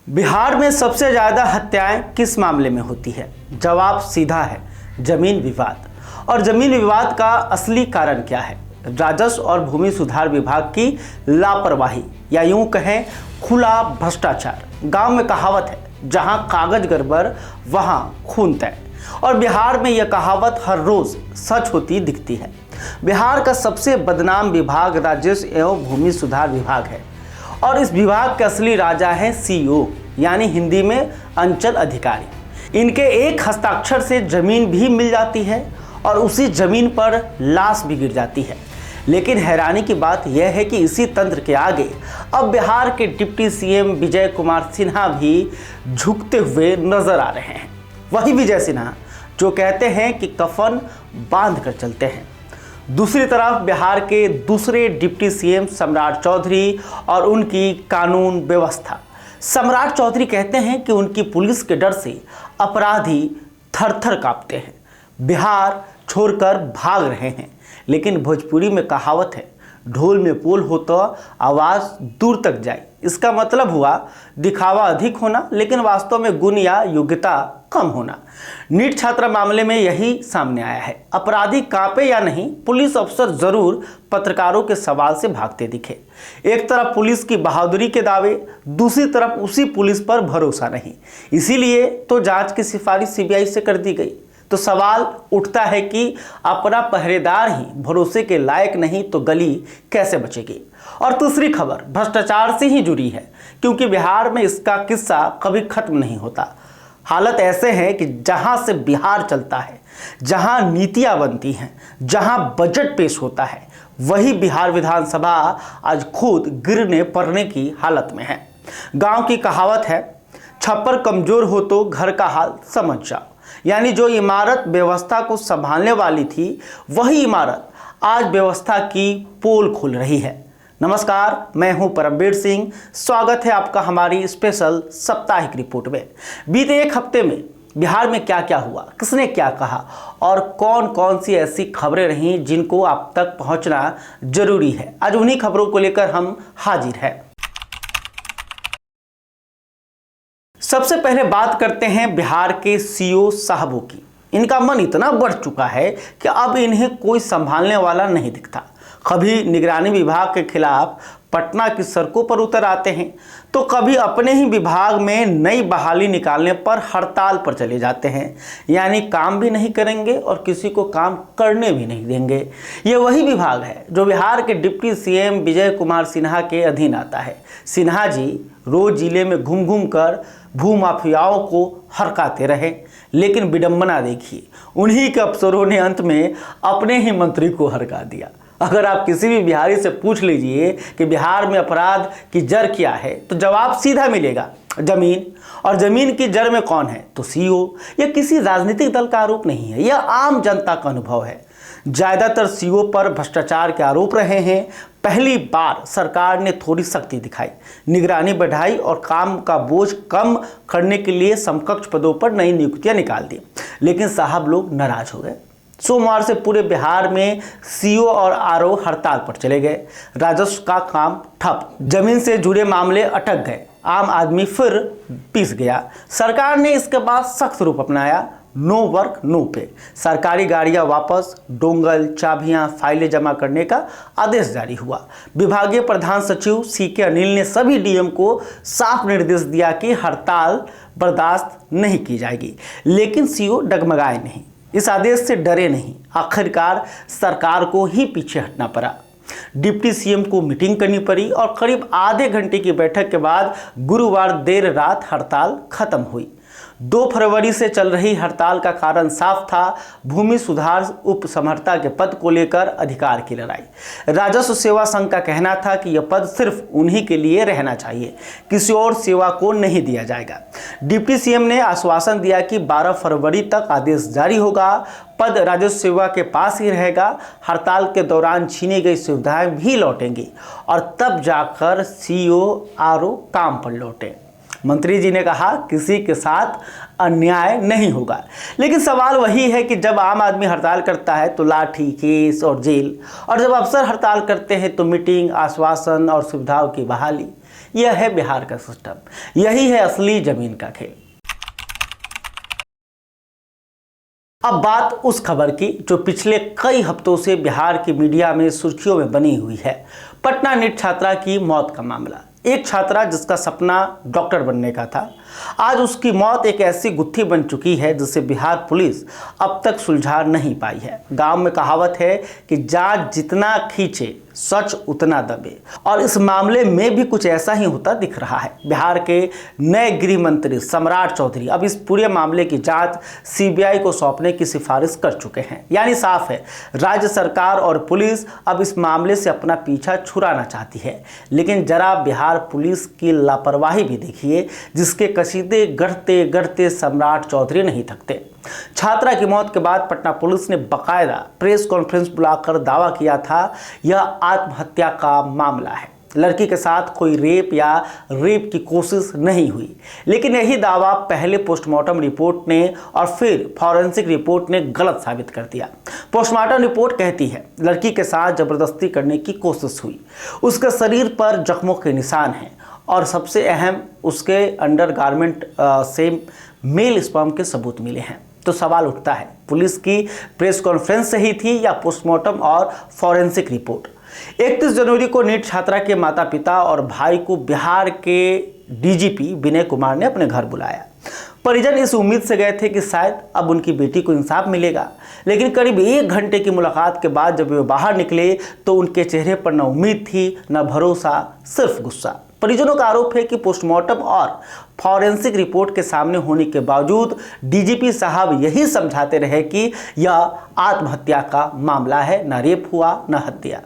बिहार में सबसे ज़्यादा हत्याएं किस मामले में होती है? जवाब सीधा है, जमीन विवाद। और जमीन विवाद का असली कारण क्या है? राजस्व और भूमि सुधार विभाग की लापरवाही या यूं कहें खुला भ्रष्टाचार। गांव में कहावत है, जहां कागज गड़बड़ वहां खून तय। और बिहार में यह कहावत हर रोज सच होती दिखती है। बिहार का सबसे बदनाम विभाग राजस्व एवं भूमि सुधार विभाग है और इस विभाग के असली राजा है सीईओ, यानी हिंदी में अंचल अधिकारी। इनके एक हस्ताक्षर से जमीन भी मिल जाती है और उसी जमीन पर लाश भी गिर जाती है। लेकिन हैरानी की बात यह है कि इसी तंत्र के आगे अब बिहार के डिप्टी सीएम विजय कुमार सिन्हा भी झुकते हुए नजर आ रहे हैं। वही विजय सिन्हा जो कहते हैं कि कफन बांध कर चलते हैं। दूसरी तरफ बिहार के दूसरे डिप्टी सीएम सम्राट चौधरी और उनकी कानून व्यवस्था। सम्राट चौधरी कहते हैं कि उनकी पुलिस के डर से अपराधी थर-थर कांपते हैं, बिहार छोड़कर भाग रहे हैं। लेकिन भोजपुरी में कहावत है, ढोल में पोल हो तो आवाज़ दूर तक जाए। इसका मतलब हुआ दिखावा अधिक होना, लेकिन वास्तव में गुण या योग्यता कम होना। नीट छात्रा मामले में यही सामने आया है। अपराधी कांपे या नहीं, पुलिस अफसर जरूर पत्रकारों के सवाल से भागते दिखे। एक तरफ पुलिस की बहादुरी के दावे, दूसरी तरफ उसी पुलिस पर भरोसा नहीं। इसीलिए तो जांच की सिफारिश सीबीआई से कर दी गई। तो सवाल उठता है कि अपना पहरेदार ही भरोसे के लायक नहीं तो गली कैसे बचेगी? और दूसरी खबर भ्रष्टाचार से ही जुड़ी है, क्योंकि बिहार में इसका किस्सा कभी खत्म नहीं होता। हालत ऐसे है कि जहां से बिहार चलता है, जहां नीतियां बनती हैं, जहां बजट पेश होता है, वही बिहार विधानसभा आज खुद गिरने पड़ने की हालत में है। गांव की कहावत है, छप्पर कमजोर हो तो घर का हाल समझ जाओ। यानी जो इमारत व्यवस्था को संभालने वाली थी, वही इमारत आज व्यवस्था की पोल खोल रही है। नमस्कार, मैं हूं परमवीर सिंह। स्वागत है आपका हमारी स्पेशल साप्ताहिक रिपोर्ट में। बीते एक हफ्ते में बिहार में क्या क्या हुआ, किसने क्या कहा और कौन कौन सी ऐसी खबरें रहीं जिनको आप तक पहुंचना जरूरी है, आज उन्हीं खबरों को लेकर हम हाजिर हैं। सबसे पहले बात करते हैं बिहार के सीईओ साहबों की। इनका मन इतना बढ़ चुका है कि अब इन्हें कोई संभालने वाला नहीं दिखता। कभी निगरानी विभाग के खिलाफ पटना की सड़कों पर उतर आते हैं, तो कभी अपने ही विभाग में नई बहाली निकालने पर हड़ताल पर चले जाते हैं। यानी काम भी नहीं करेंगे और किसी को काम करने भी नहीं देंगे। ये वही विभाग है जो बिहार के डिप्टी सीएम विजय कुमार सिन्हा के अधीन आता है। सिन्हा जी रोज जिले में घूम घूम कर भूमाफियाओं को हरकाते रहे, लेकिन विडंबना देखिए, उन्हीं के अफसरों ने अंत में अपने ही मंत्री को हरका दिया। अगर आप किसी भी बिहारी से पूछ लीजिए कि बिहार में अपराध की जड़ क्या है, तो जवाब सीधा मिलेगा, जमीन। और जमीन की जड़ में कौन है? तो सीईओ। यह किसी राजनीतिक दल का आरोप नहीं है, यह आम जनता का अनुभव है। ज़्यादातर सीईओ पर भ्रष्टाचार के आरोप रहे हैं। पहली बार सरकार ने थोड़ी सख्ती दिखाई, निगरानी बढ़ाई और काम का बोझ कम करने के लिए समकक्ष पदों पर नई नियुक्तियां निकाल दी। लेकिन साहब लोग नाराज हो गए। सोमवार से पूरे बिहार में सीईओ और आरओ हड़ताल पर चले गए। राजस्व का काम ठप, जमीन से जुड़े मामले अटक गए, आम आदमी फिर पिस गया। सरकार ने इसके बाद सख्त रूप अपनाया, नो वर्क नो पे। सरकारी गाड़ियां वापस, डोंगल, चाबियां, फाइलें जमा करने का आदेश जारी हुआ। विभागीय प्रधान सचिव सीके अनिल ने सभी डीएम को साफ निर्देश दिया कि हड़ताल बर्दाश्त नहीं की जाएगी। लेकिन सीईओ डगमगाए नहीं, इस आदेश से डरे नहीं। आखिरकार सरकार को ही पीछे हटना पड़ा। डिप्टी सीएम को मीटिंग करनी पड़ी और करीब आधे घंटे की बैठक के बाद गुरुवार देर रात हड़ताल खत्म हुई। 2 फरवरी से चल रही हड़ताल का कारण साफ था, भूमि सुधार उप समहर्ता के पद को लेकर अधिकार की लड़ाई। राजस्व सेवा संघ का कहना था कि यह पद सिर्फ उन्हीं के लिए रहना चाहिए, किसी और सेवा को नहीं दिया जाएगा। डिप्टी सीएम ने आश्वासन दिया कि 12 फरवरी तक आदेश जारी होगा, पद राजस्व सेवा के पास ही रहेगा, हड़ताल के दौरान छीनी गई सुविधाएं भी लौटेंगी और तब जाकर सीईओ आरओ काम पर लौटे। मंत्री जी ने कहा किसी के साथ अन्याय नहीं होगा, लेकिन सवाल वही है कि जब आम आदमी हड़ताल करता है तो लाठी, केस और जेल, और जब अफसर हड़ताल करते हैं तो मीटिंग, आश्वासन और सुविधाओं की बहाली। यह है बिहार का सिस्टम, यही है असली जमीन का खेल। अब बात उस खबर की जो पिछले कई हफ्तों से बिहार की मीडिया में सुर्खियों में बनी हुई है। पटना नीट छात्रा की मौत का मामला। एक छात्रा जिसका सपना डॉक्टर बनने का था, आज उसकी मौत एक ऐसी गुत्थी बन चुकी है जिसे बिहार पुलिस अब तक सुलझा नहीं पाई है। गांव में कहावत है कि जांच जितना खींचे सच उतना दबे, और इस मामले में भी कुछ ऐसा ही होता दिख रहा है। बिहार के नए गृह मंत्री सम्राट चौधरी अब इस पूरे मामले की जांच सीबीआई को सौंपने की सिफारिश कर चुके हैं। यानी साफ है, राज्य सरकार और पुलिस अब इस मामले से अपना पीछा छुड़ाना चाहती है। लेकिन जरा बिहार पुलिस की लापरवाही भी देखिए, जिसके कसीदे गढ़ते गढ़ते सम्राट चौधरी नहीं थकते। छात्रा की मौत के बाद पटना पुलिस ने बकायदा प्रेस कॉन्फ्रेंस बुलाकर दावा किया था यह आत्महत्या का मामला है, लड़की के साथ कोई रेप या रेप की कोशिश नहीं हुई। लेकिन यही दावा पहले पोस्टमार्टम रिपोर्ट ने और फिर फॉरेंसिक रिपोर्ट ने गलत साबित कर दिया। पोस्टमार्टम रिपोर्ट कहती है लड़की के साथ जबरदस्ती करने की कोशिश हुई, उसके शरीर पर जख्मों के निशान हैं और सबसे अहम उसके अंडरगारमेंट से मेल स्पर्म के सबूत मिले हैं। तो सवाल उठता है, पुलिस की प्रेस कॉन्फ्रेंस सही थी या पोस्टमार्टम और फॉरेंसिक रिपोर्ट? 31 जनवरी को नीट छात्रा के माता पिता और भाई को बिहार के डीजीपी विनय कुमार ने अपने घर बुलाया। परिजन इस उम्मीद से गए थे कि शायद अब उनकी बेटी को इंसाफ मिलेगा, लेकिन करीब 1 घंटे की मुलाकात के बाद जब वे बाहर निकले तो उनके चेहरे पर न उम्मीद थी, न भरोसा, सिर्फ गुस्सा। परिजनों का आरोप है कि पोस्टमार्टम और फॉरेंसिक रिपोर्ट के सामने होने के बावजूद डीजीपी साहब यही समझाते रहे कि यह आत्महत्या का मामला है, न रेप हुआ न हत्या।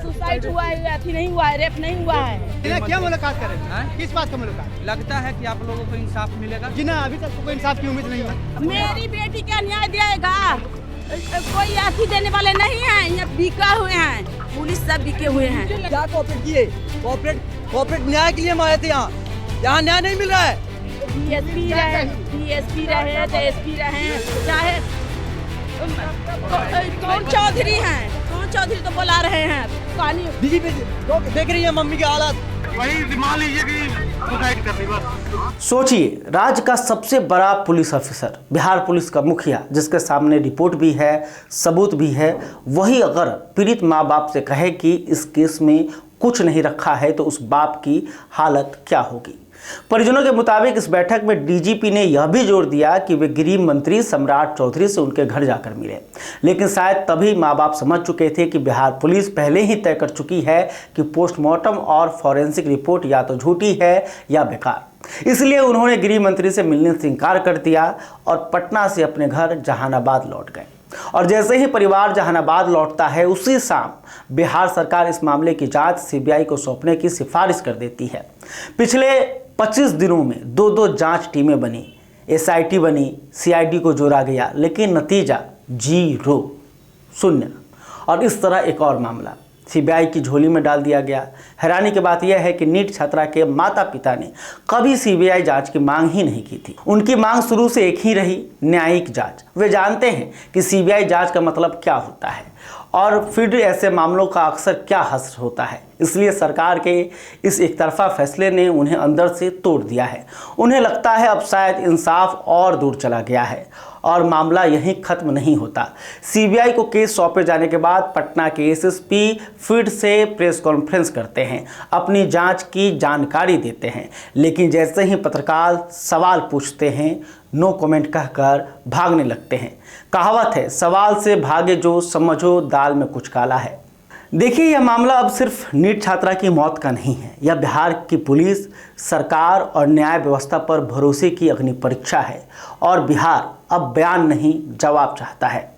सुसाइड हुआ है, अथी नहीं हुआ है, रेप नहीं हुआ है। क्या मुलाकात करें? किस बात का मुलाकात? लगता है कि आप लोगों को इंसाफ मिलेगा? जी ना, अभी तक कोई इंसाफ की उम्मीद नहीं है। मेरी बेटी का न्याय दिएगा, कोई अथी देने वाले नहीं है। यहाँ बिका हुए हैं, पुलिस सब बिके हुए हैं। क्या कोऑपरेट किए? कोऑपरेट न्याय के लिए हम आए थे यहाँ न्याय नहीं मिल रहा है। डीएसपी रहे, एसपी रहे, चाहे कौन चौधरी हैं, कौन चौधरी तो बुला रहे हैं। पानी डीजीपी देख रही है मम्मी के हालात, वही मान लीजिए कि सुसाइड कर रही बस। सोचिए, राज्य का सबसे बड़ा पुलिस ऑफिसर, बिहार पुलिस का मुखिया, जिसके सामने रिपोर्ट भी है, सबूत भी है, वही अगर पीड़ित माँ बाप से कहे कि इस केस में कुछ नहीं रखा है तो उस बाप की हालत क्या होगी। परिजनों के मुताबिक इस बैठक में डीजीपी ने यह भी जोर दिया कि वे गृह मंत्री सम्राट चौधरी से उनके घर जाकर मिले, लेकिन शायद तभी माँ बाप समझ चुके थे कि बिहार पुलिस पहले ही तय कर चुकी है कि पोस्टमार्टम और फॉरेंसिक रिपोर्ट या तो झूठी है या बेकार। इसलिए उन्होंने गृह मंत्री से मिलने से इनकार कर दिया और पटना से अपने घर जहानाबाद लौट गए। और जैसे ही परिवार जहानाबाद लौटता है, उसी शाम बिहार सरकार इस मामले की जांच सीबीआई को सौंपने की सिफारिश कर देती है। पिछले 25 दिनों में 2 जांच टीमें बनी, एसआईटी बनी, सीआईडी को जोड़ा गया, लेकिन नतीजा 0, 0। और इस तरह एक और मामला सीबीआई की झोली में डाल दिया गया। हैरानी की बात यह है कि नीट छात्रा के माता पिता ने कभी सीबीआई जांच की मांग ही नहीं की थी। उनकी मांग शुरू से एक ही रही, न्यायिक जांच। वे जानते हैं कि सीबीआई जांच का मतलब क्या होता है और फिर ऐसे मामलों का अक्सर क्या हश्र होता है। इसलिए सरकार के इस एकतरफा फैसले ने उन्हें अंदर से तोड़ दिया है। उन्हें लगता है अब शायद इंसाफ और दूर चला गया है और मामला यहीं खत्म नहीं होता। सीबीआई को केस सौंपे जाने के बाद पटना के एसएसपी फिर से प्रेस कॉन्फ्रेंस करते हैं, अपनी जांच की जानकारी देते हैं, लेकिन जैसे ही पत्रकार सवाल पूछते हैं, नो कमेंट कहकर भागने लगते हैं। कहावत है, सवाल से भागे जो समझो दाल में कुछ काला है। देखिए, यह मामला अब सिर्फ नीट छात्रा की मौत का नहीं है, यह बिहार की पुलिस, सरकार और न्याय व्यवस्था पर भरोसे की अग्नि परीक्षा है और बिहार अब बयान नहीं, जवाब चाहता है।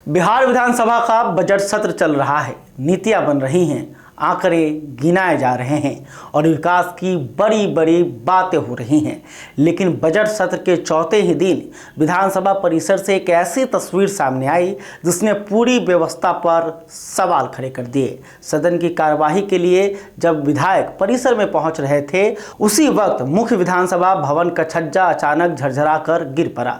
बिहार विधानसभा का बजट सत्र चल रहा है, नीतियां बन रही हैं, आंकड़े गिनाए जा रहे हैं और विकास की बड़ी बड़ी बातें हो रही हैं, लेकिन बजट सत्र के चौथे ही दिन विधानसभा परिसर से एक ऐसी तस्वीर सामने आई जिसने पूरी व्यवस्था पर सवाल खड़े कर दिए। सदन की कार्यवाही के लिए जब विधायक परिसर में पहुंच रहे थे, उसी वक्त मुख्य विधानसभा भवन का छज्जा अचानक झरझरा कर गिर पड़ा।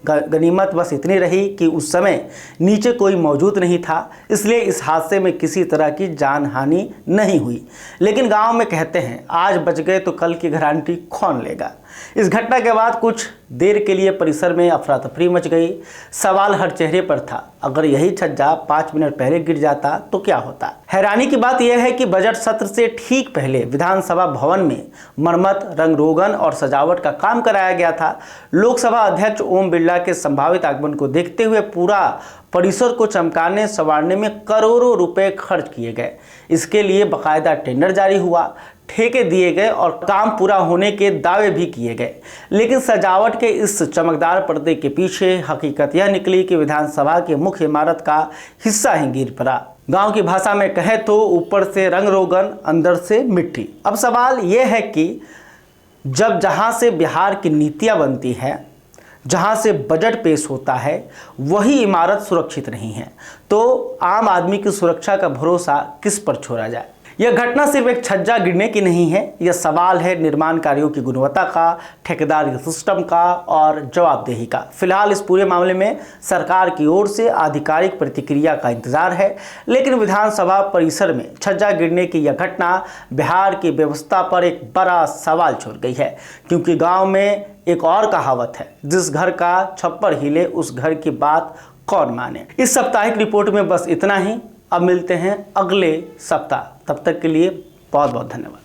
गनीमत बस इतनी रही कि उस समय नीचे कोई मौजूद नहीं था, इसलिए इस हादसे में किसी तरह की जान हानि नहीं हुई। लेकिन गांव में कहते हैं आज बच गए तो कल की गारंटी कौन लेगा। इस घटना के बाद कुछ देर के लिए परिसर में अफरा तफरी मच गई। सवाल हर चेहरे पर था, अगर यही छज्जा 5 मिनट पहले गिर जाता तो क्या होता। हैरानी की बात यह है कि बजट सत्र से ठीक पहले विधानसभा भवन में मरम्मत, रंग रोगन और सजावट का काम कराया गया था। लोकसभा अध्यक्ष ओम बिरला के संभावित आगमन को देखते हुए पूरा परिसर को चमकाने संवारने में करोड़ों रुपए खर्च किए गए। इसके लिए बाकायदा टेंडर जारी हुआ, ठेके दिए गए और काम पूरा होने के दावे भी किए गए। लेकिन सजावट के इस चमकदार पर्दे के पीछे हकीकत यह निकली कि विधानसभा की मुख्य इमारत का हिस्सा ही गिर पड़ा। गांव की भाषा में कहे तो ऊपर से रंग रोगन, अंदर से मिट्टी। अब सवाल यह है कि जब जहां से बिहार की नीतियां बनती है, जहां से बजट पेश होता है, वही इमारत सुरक्षित नहीं है, तो आम आदमी की सुरक्षा का भरोसा किस पर छोड़ा जाए। यह घटना सिर्फ एक छज्जा गिरने की नहीं है, यह सवाल है निर्माण कार्यों की गुणवत्ता का, ठेकेदार के सिस्टम का और जवाबदेही का। फिलहाल इस पूरे मामले में सरकार की ओर से आधिकारिक प्रतिक्रिया का इंतजार है, लेकिन विधानसभा परिसर में छज्जा गिरने की यह घटना बिहार की व्यवस्था पर एक बड़ा सवाल छोड़ गई है, क्योंकि गाँव में एक और कहावत है, जिस घर का छप्पर हिले उस घर की बात कौन माने। इस साप्ताहिक रिपोर्ट में बस इतना ही। अब मिलते हैं अगले सप्ताह, तब तक के लिए बहुत बहुत धन्यवाद।